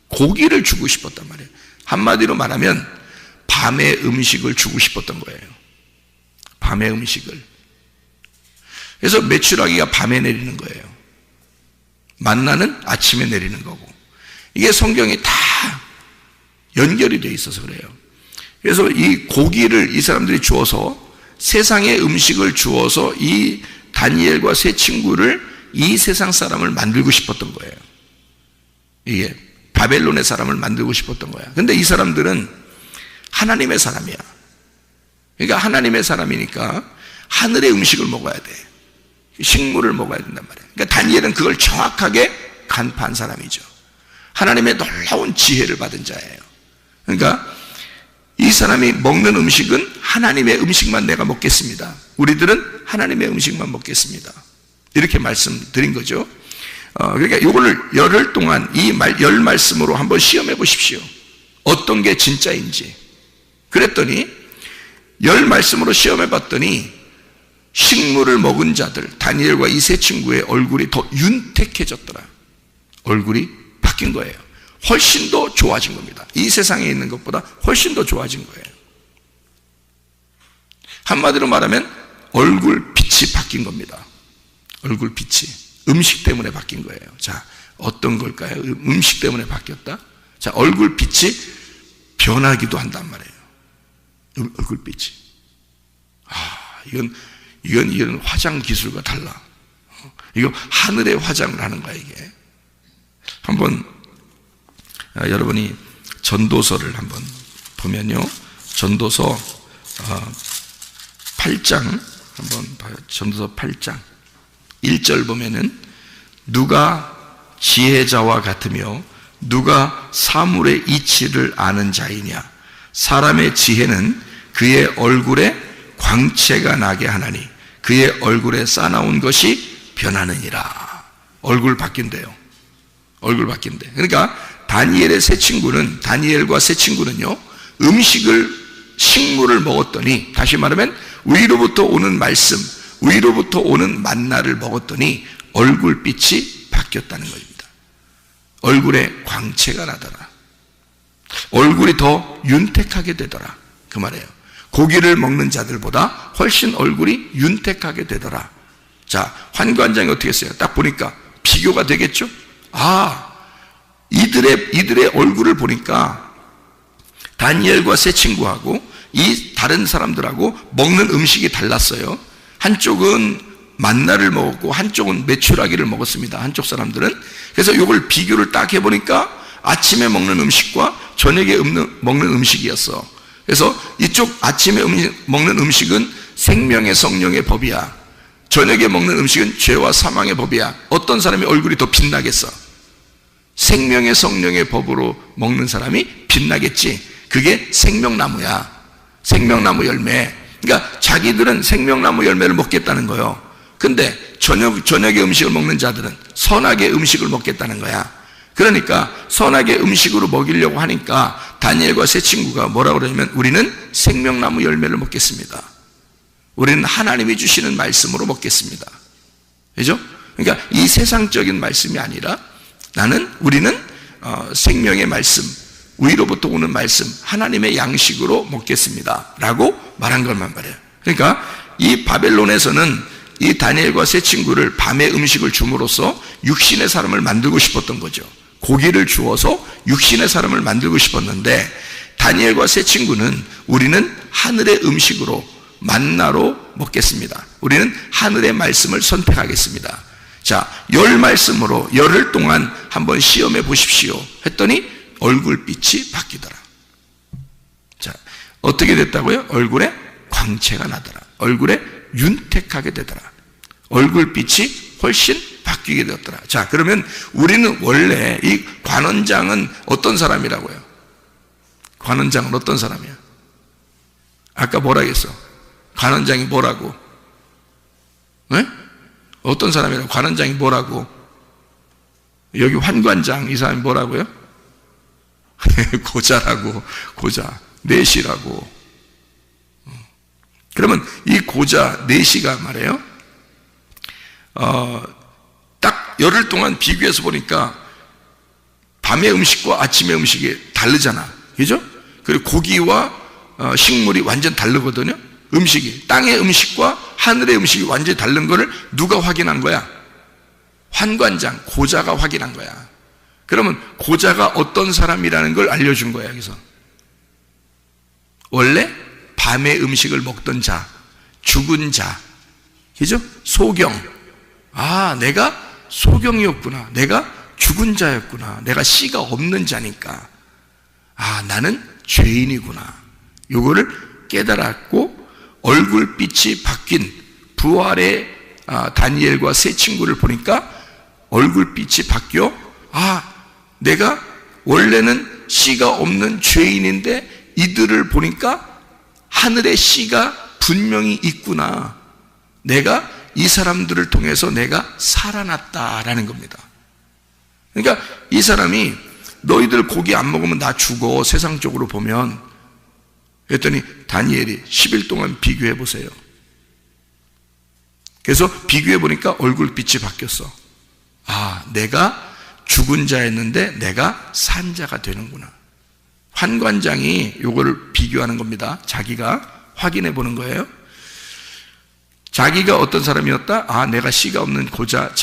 고기를 주고 싶었단 말이에요. 한마디로 말하면 밤의 음식을 주고 싶었던 거예요. 밤의 음식을. 그래서 메추라기가 밤에 내리는 거예요. 만나는 아침에 내리는 거고. 이게 성경이 다 연결이 돼 있어서 그래요. 그래서 이 고기를 이 사람들이 주어서 세상의 음식을 주어서 이 다니엘과 세 친구를 이 세상 사람을 만들고 싶었던 거예요. 이게 바벨론의 사람을 만들고 싶었던 거야. 근데 이 사람들은 하나님의 사람이야. 그러니까 하나님의 사람이니까 하늘의 음식을 먹어야 돼. 식물을 먹어야 된단 말이에요. 그러니까 다니엘은 그걸 정확하게 간파한 사람이죠. 하나님의 놀라운 지혜를 받은 자예요. 그러니까 이 사람이 먹는 음식은 하나님의 음식만 내가 먹겠습니다. 우리들은 하나님의 음식만 먹겠습니다. 이렇게 말씀드린 거죠. 그러니까 이거를 열흘 동안 이 열 말씀으로 한번 시험해 보십시오. 어떤 게 진짜인지. 그랬더니 열 말씀으로 시험해 봤더니 식물을 먹은 자들, 다니엘과 이 세 친구의 얼굴이 더 윤택해졌더라. 얼굴이 바뀐 거예요. 훨씬 더 좋아진 겁니다. 이 세상에 있는 것보다 훨씬 더 좋아진 거예요. 한마디로 말하면 얼굴 빛이 바뀐 겁니다. 얼굴 빛이 음식 때문에 바뀐 거예요. 자, 어떤 걸까요? 음식 때문에 바뀌었다. 자, 얼굴 빛이 변하기도 한단 말이에요. 얼굴 빛이. 이건 화장 기술과 달라. 이거 하늘의 화장을 하는 거야, 이게. 한번 여러분이 전도서를 한번 보면요. 전도서 8장 한번 봐요. 전도서 8장 1절 보면은 누가 지혜자와 같으며 누가 사물의 이치를 아는 자이냐. 사람의 지혜는 그의 얼굴에 광채가 나게 하나니 그의 얼굴에 싸나운 것이 변하느니라. 얼굴 바뀐대요. 얼굴 바뀐대. 그러니까 다니엘과 세 친구는요, 식물을 먹었더니, 다시 말하면 위로부터 오는 말씀, 위로부터 오는 만나를 먹었더니 얼굴빛이 바뀌었다는 것입니다. 얼굴에 광채가 나더라. 얼굴이 더 윤택하게 되더라. 그 말이에요. 고기를 먹는 자들보다 훨씬 얼굴이 윤택하게 되더라. 자, 환관장이 어떻게 했어요? 딱 보니까 비교가 되겠죠? 이들의 얼굴을 보니까 다니엘과 세 친구하고 이 다른 사람들하고 먹는 음식이 달랐어요. 한쪽은 만나를 먹었고 한쪽은 메추라기를 먹었습니다. 한쪽 사람들은. 그래서 이걸 비교를 딱 해보니까 아침에 먹는 음식과 저녁에 먹는 음식이었어. 그래서 이쪽 아침에 먹는 음식은 생명의 성령의 법이야. 저녁에 먹는 음식은 죄와 사망의 법이야. 어떤 사람이 얼굴이 더 빛나겠어? 생명의 성령의 법으로 먹는 사람이 빛나겠지. 그게 생명나무야. 생명나무 열매. 그러니까 자기들은 생명나무 열매를 먹겠다는 거예요. 근데 저녁에 음식을 먹는 자들은 선악의 음식을 먹겠다는 거야. 그러니까 선악의 음식으로 먹이려고 하니까 다니엘과 세 친구가 뭐라고 그러냐면 우리는 생명나무 열매를 먹겠습니다. 우리는 하나님이 주시는 말씀으로 먹겠습니다. 그죠? 그러니까 이 세상적인 말씀이 아니라 우리는 생명의 말씀, 위로부터 오는 말씀, 하나님의 양식으로 먹겠습니다 라고 말한 것만 말이에요. 그러니까 이 바벨론에서는 이 다니엘과 세 친구를 밤의 음식을 줌으로써 육신의 사람을 만들고 싶었던 거죠. 고기를 주어서 육신의 사람을 만들고 싶었는데 다니엘과 세 친구는 우리는 하늘의 음식으로 만나로 먹겠습니다. 우리는 하늘의 말씀을 선택하겠습니다. 자, 열 말씀으로 열흘 동안 한번 시험해 보십시오 했더니 얼굴빛이 바뀌더라. 자, 어떻게 됐다고요? 얼굴에 광채가 나더라. 얼굴에 윤택하게 되더라. 얼굴빛이 훨씬 바뀌게 되었더라. 자, 그러면 우리는 원래 이 관원장은 어떤 사람이라고요? 관원장은 어떤 사람이야? 아까 뭐라 했어? 관원장이 뭐라고? 네? 어떤 사람이라고? 관원장이 뭐라고? 여기 환관장 이 사람이 뭐라고요? 고자라고. 고자 내시라고. 그러면 이 고자 내시가 말이에요, 딱 열흘 동안 비교해서 보니까 밤의 음식과 아침의 음식이 다르잖아, 그죠? 그리고 고기와 식물이 완전 다르거든요. 음식이, 땅의 음식과 하늘의 음식이 완전히 다른 거를 누가 확인한 거야? 환관장 고자가 확인한 거야. 그러면 고자가 어떤 사람이라는 걸 알려준 거야. 여기서 원래 밤의 음식을 먹던 자, 죽은 자, 그죠? 소경. 아, 내가 소경이었구나. 내가 죽은 자였구나. 내가 씨가 없는 자니까. 아, 나는 죄인이구나. 요거를 깨달았고, 얼굴빛이 바뀐 부활의 다니엘과 세 친구를 보니까 얼굴빛이 바뀌어, 아, 내가 원래는 씨가 없는 죄인인데 이들을 보니까 하늘의 씨가 분명히 있구나. 내가 이 사람들을 통해서 내가 살아났다라는 겁니다. 그러니까 이 사람이 너희들 고기 안 먹으면 나 죽어, 세상적으로 보면. 그랬더니 다니엘이 10일 동안 비교해 보세요. 그래서 비교해 보니까 얼굴빛이 바뀌었어. 아, 내가 죽은 자였는데 내가 산 자가 되는구나. 환관장이 요거를 비교하는 겁니다. 자기가 확인해 보는 거예요. 자기가 어떤 사람이었다? 아, 내가 씨가 없는 고자,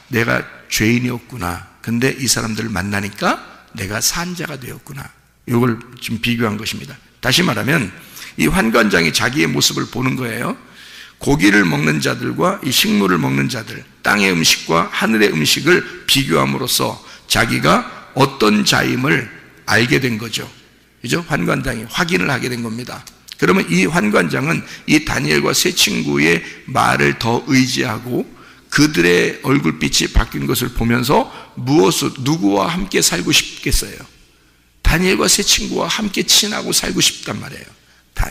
내가 죄인이었구나. 근데 이 사람들을 만나니까 내가 산 자가 되었구나. 요걸 지금 비교한 것입니다. 다시 말하면 이 환관장이 자기의 모습을 보는 거예요. 고기를 먹는 자들과 이 식물을 먹는 자들, 땅의 음식과 하늘의 음식을 비교함으로써 자기가 어떤 자임을 알게 된 거죠. 그죠? 환관장이 확인을 하게 된 겁니다. 그러면 이 환관장은 이 다니엘과 세 친구의 말을 더 의지하고 그들의 얼굴빛이 바뀐 것을 보면서 누구와 함께 살고 싶겠어요? 다니엘과 세 친구와 함께 친하고 살고 싶단 말이에요.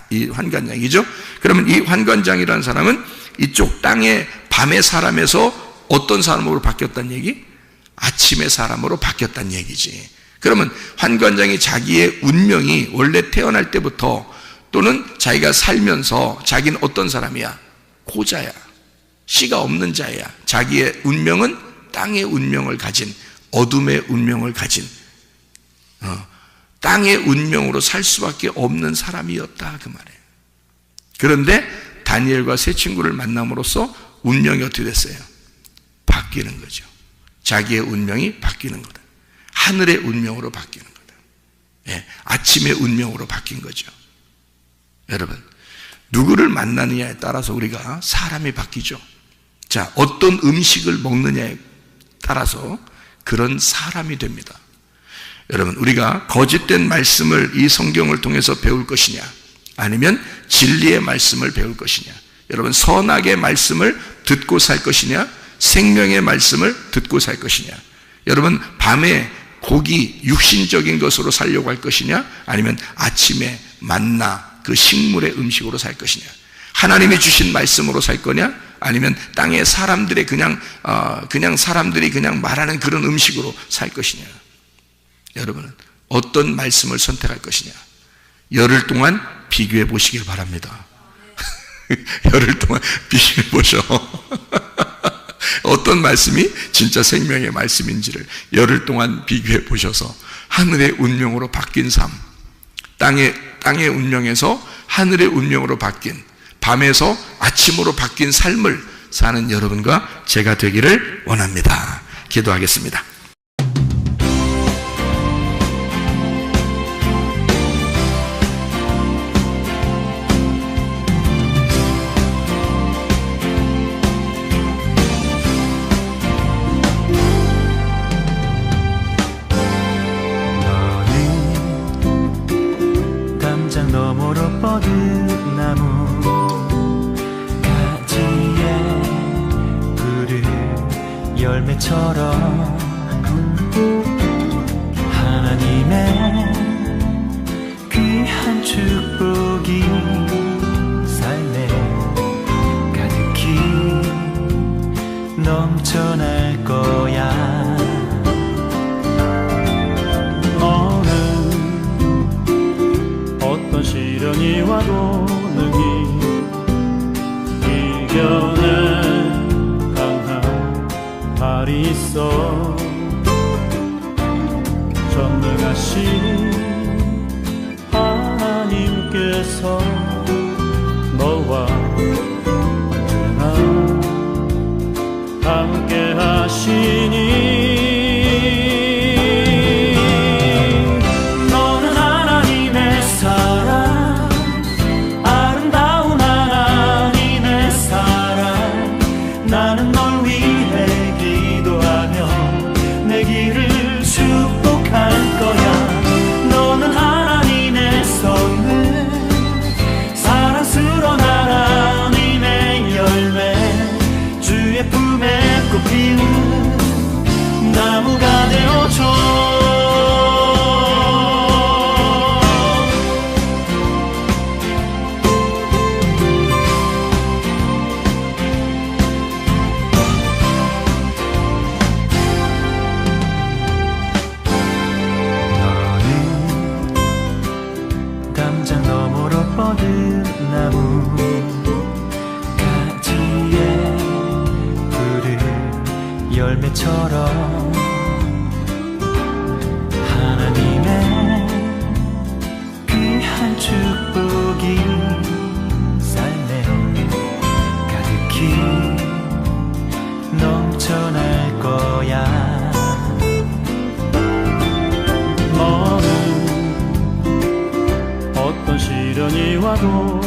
이 환관장이죠. 그러면 이 환관장이라는 사람은 이쪽 땅의 밤의 사람에서 어떤 사람으로 바뀌었다는 얘기? 아침의 사람으로 바뀌었다는 얘기지. 그러면 환관장이 자기의 운명이 원래 태어날 때부터 또는 자기가 살면서 자기는 어떤 사람이야? 고자야. 씨가 없는 자야. 자기의 운명은 땅의 운명을 가진, 어둠의 운명을 가진, 땅의 운명으로 살 수밖에 없는 사람이었다, 그 말이에요. 그런데 다니엘과 세 친구를 만남으로써 운명이 어떻게 됐어요? 바뀌는 거죠. 자기의 운명이 바뀌는 거다. 하늘의 운명으로 바뀌는 거다. 예, 아침의 운명으로 바뀐 거죠. 여러분, 누구를 만나느냐에 따라서 우리가 사람이 바뀌죠. 자, 어떤 음식을 먹느냐에 따라서 그런 사람이 됩니다. 여러분, 우리가 거짓된 말씀을 이 성경을 통해서 배울 것이냐, 아니면 진리의 말씀을 배울 것이냐, 여러분, 선악의 말씀을 듣고 살 것이냐, 생명의 말씀을 듣고 살 것이냐, 여러분, 밤에 고기, 육신적인 것으로 살려고 할 것이냐, 아니면 아침에 만나, 그 식물의 음식으로 살 것이냐, 하나님이 주신 말씀으로 살 거냐, 아니면 땅의 사람들의 그냥 사람들이 그냥 말하는 그런 음식으로 살 것이냐. 여러분은 어떤 말씀을 선택할 것이냐, 열흘 동안 비교해 보시길 바랍니다. 열흘 동안 비교해 보셔. 어떤 말씀이 진짜 생명의 말씀인지를 열흘 동안 비교해 보셔서 하늘의 운명으로 바뀐 삶, 땅의 운명에서 하늘의 운명으로 바뀐, 밤에서 아침으로 바뀐 삶을 사는 여러분과 제가 되기를 원합니다. 기도하겠습니다. 너머로 뻗은 나무 가지에 푸른 열매처럼 하나님의 귀한 축복이 삶에 가득히 전능하신 하나님께서 너와 언제나 함께 하시니 너는 하나님의 사랑, 아름다운 하나님의 사랑. 나는 널 위해 기도하며 내 길을 축복할 거야. 너는 하나님의 선물, 사랑스러운 하나님의 열매, 주의 품에 꽃피는 나무가 되어줘. 담장 너머로 뻗은 나무 가지에 푸른 열매처럼 하나님의 귀한 축복이 삶에 가득히 넘쳐날 거야. 너는 어떤 시련이 와도